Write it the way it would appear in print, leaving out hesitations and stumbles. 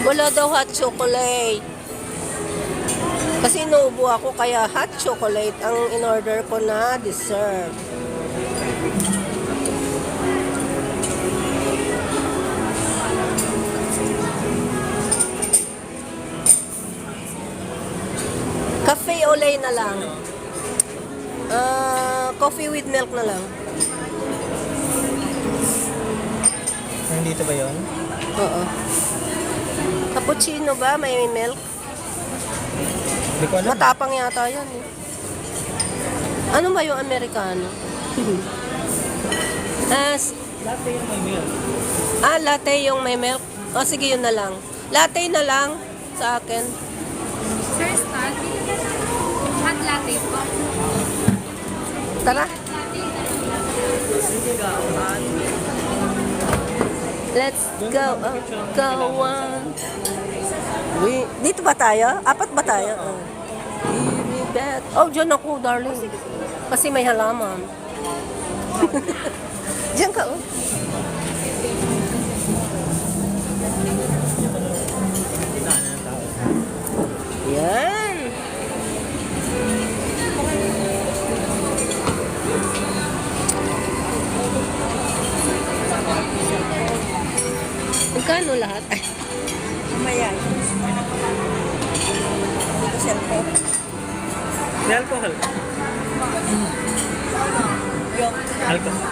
Wala daw hot chocolate. Kasi inuubo ako kaya hot chocolate ang in-order ko na dessert. Cafe au lait na lang. Coffee with milk na lang. Nandito ba yun? Oo. Cappuccino ba? May milk? Hindi ko alam. Matapang yata yan eh. Ano ba yung Americano? Latte yung may milk. Latte yung may milk? O sige, yun na lang. Latte na lang sa akin. Sir Stan, hot latte po. Tara. Let's go. Go on. Dito ba tayo? Apat ba tayo? Oh, dyan ako, darling. Kasi may halaman. Diyan ka, oh. Yan. Magkano lahat? Ay. Mamaya. Dito cellphone. May alcohol. Yung Alcohol.